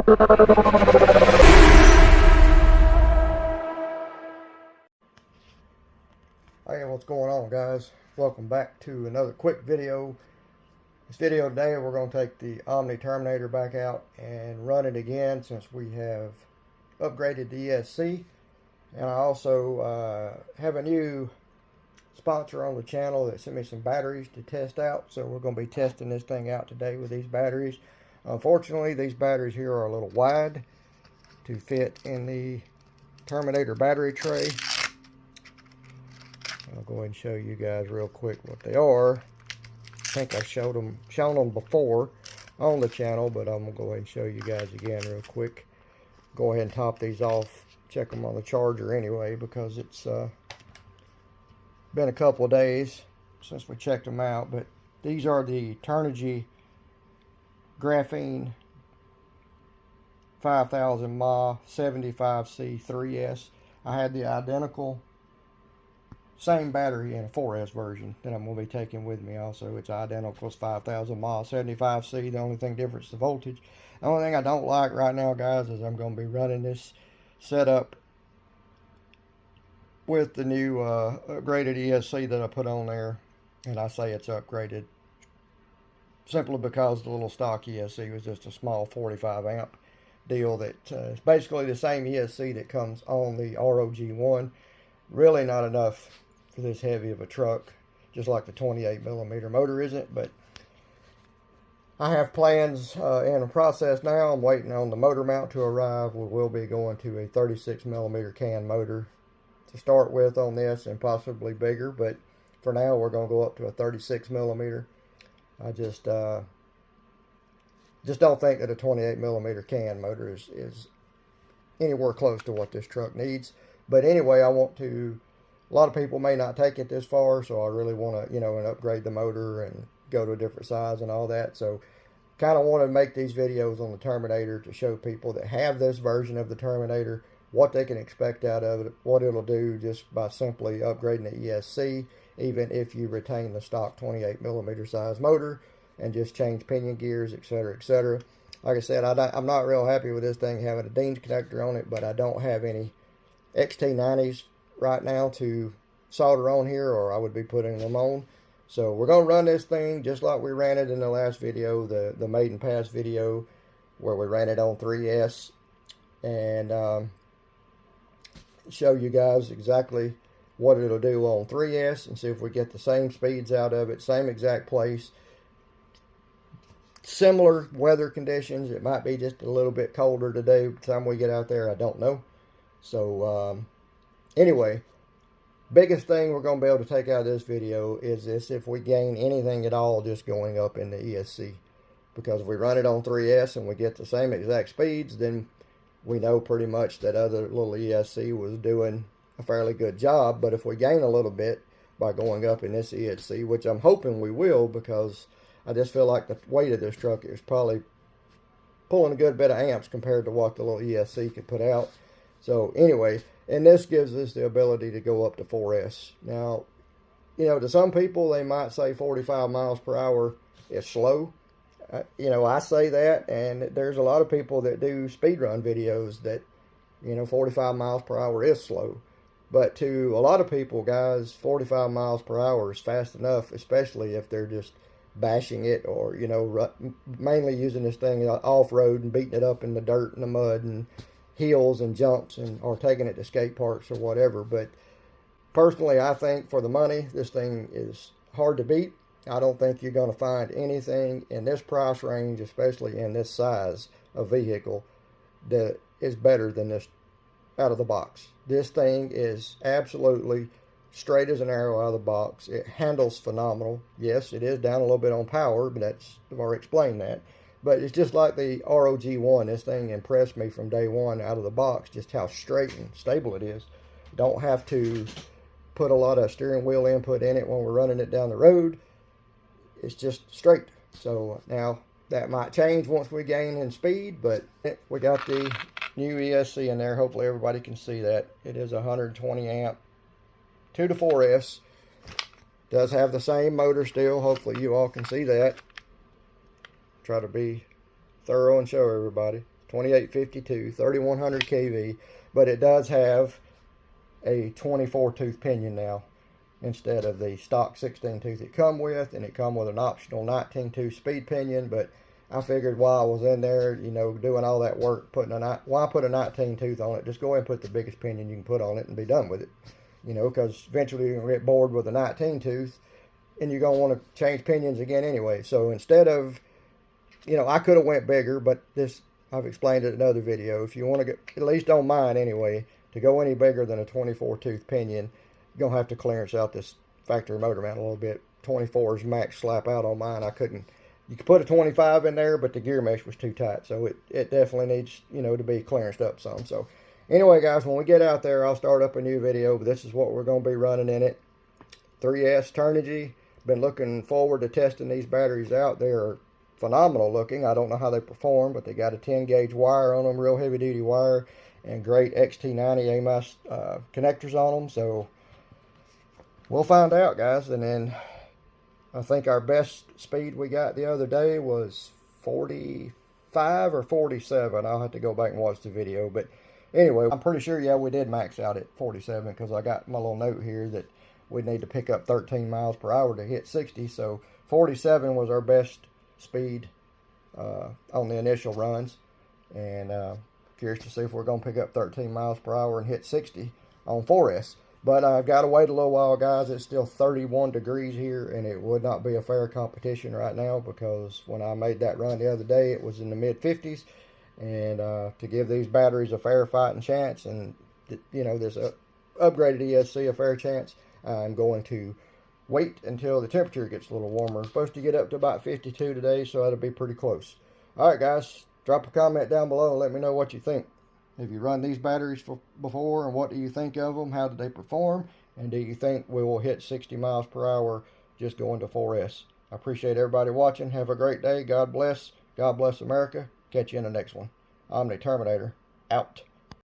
Hey, what's going on, guys? Welcome back to another quick video. This video today, we're going to take the Omni Terminator back out and run it again since we have upgraded the ESC. And I also have a new sponsor on the channel that sent me some batteries to test out. So we're going to be testing this thing out today with these batteries. Unfortunately, these batteries here are a little wide to fit in the Terminator battery tray. I'll go ahead and show you guys real quick what they are. I think I've shown them before on the channel, but I'm going to go ahead and show you guys again real quick. Go ahead and top these off. Check them on the charger anyway, because it's been a couple of days since we checked them out. But these are the Turnigy Graphene 5000 mAh 75C 3S. I had the identical same battery in a 4S version that I'm going to be taking with me also. It's identical. It's 5000 mAh 75C. The only thing different is the voltage. The only thing I don't like right now, guys, is I'm going to be running this setup with the new upgraded ESC that I put on there. And I say it's upgraded simply because the little stock ESC was just a small 45 amp deal that is basically the same ESC that comes on the ROG1. Really not enough for this heavy of a truck, just like the 28mm motor isn't. But I have plans in the process now. I'm waiting on the motor mount to arrive. We will be going to a 36mm can motor to start with on this, and possibly bigger, but for now we're going to go up to a 36mm. I just don't think that a 28mm can motor is anywhere close to what this truck needs. But anyway, a lot of people may not take it this far, so I really want to, and upgrade the motor and go to a different size and all that. So kind of want to make these videos on the Terminator to show people that have this version of the Terminator what they can expect out of it, what it'll do just by simply upgrading the ESC, even if you retain the stock 28mm size motor and just change pinion gears, etc., etc. Like I said, I'm not real happy with this thing having a Dean's connector on it, but I don't have any XT90s right now to solder on here, or I would be putting them on. So we're going to run this thing just like we ran it in the last video, the maiden pass video, where we ran it on 3S, and show you guys exactly what it'll do on 3S and see if we get the same speeds out of it, same exact place, similar weather conditions. It might be just a little bit colder today by the time we get out there, I don't know. So anyway, biggest thing we're going to be able to take out of this video is this: if we gain anything at all just going up in the ESC. Because if we run it on 3S and we get the same exact speeds, then we know pretty much that other little ESC was doing a fairly good job. But if we gain a little bit by going up in this ESC, which I'm hoping we will, because I just feel like the weight of this truck is probably pulling a good bit of amps compared to what the little ESC could put out. So anyway, and this gives us the ability to go up to 4S. Now, to some people, they might say 45 miles per hour is slow. I say that, and there's a lot of people that do speed run videos that, 45 miles per hour is slow. But to a lot of people, guys, 45 miles per hour is fast enough, especially if they're just bashing it, or, mainly using this thing off-road and beating it up in the dirt and the mud and hills and jumps, or taking it to skate parks or whatever. But personally, I think for the money, this thing is hard to beat. I don't think you're going to find anything in this price range, especially in this size of vehicle, that is better than this out of the box. This thing is absolutely straight as an arrow out of the box. It handles phenomenal. Yes, it is down a little bit on power, but I've already explained that. But it's just like the ROG1. This thing impressed me from day one out of the box, just how straight and stable it is. Don't have to put a lot of steering wheel input in it when we're running it down the road. It's just straight. So now that might change once we gain in speed, but we got the new ESC in there. Hopefully everybody can see that. It is 120 amp 2 to 4S. Does have the same motor still. Hopefully you all can see that. Try to be thorough and show everybody. 2852, 3100 kV, but it does have a 24 tooth pinion now instead of the stock 16 tooth it come with, and it come with an optional 19 tooth speed pinion. But I figured while I was in there, you know, doing all that work, why put a 19 tooth on it? Just go ahead and put the biggest pinion you can put on it and be done with it. You know, because eventually you're going to get bored with a 19 tooth and you're going to want to change pinions again anyway. So instead of, you know, I could have went bigger, but this, I've explained it in another video. If you want to get, at least on mine anyway, to go any bigger than a 24 tooth pinion, you're going to have to clearance out this factory motor mount a little bit. 24 is max slap out on mine. I couldn't, you could put a 25 in there, but the gear mesh was too tight. So it definitely needs, you know, to be clearanced up some. So anyway, guys, when we get out there, I'll start up a new video, but this is what we're going to be running in it. 3S Turnigy. Been looking forward to testing these batteries out. They are phenomenal looking. I don't know how they perform, but they got a 10 gauge wire on them, real heavy duty wire, and great XT90 AMS connectors on them. So we'll find out, guys. And then I think our best speed we got the other day was 45 or 47. I'll have to go back and watch the video. But anyway, I'm pretty sure, yeah, we did max out at 47, because I got my little note here that we'd need to pick up 13 miles per hour to hit 60. So 47 was our best speed on the initial runs. And curious to see if we're going to pick up 13 miles per hour and hit 60 on 4S. But I've got to wait a little while, guys. It's still 31 degrees here, and it would not be a fair competition right now, because when I made that run the other day, it was in the mid-50s. And to give these batteries a fair fighting chance, and, you know, this upgraded ESC a fair chance, I'm going to wait until the temperature gets a little warmer. It's supposed to get up to about 52 today, so that'll be pretty close. All right, guys, drop a comment down below and let me know what you think. Have you run these batteries before, and what do you think of them? How did they perform? And do you think we will hit 60 miles per hour just going to 4S? I appreciate everybody watching. Have a great day. God bless. God bless America. Catch you in the next one. Omni Terminator, out.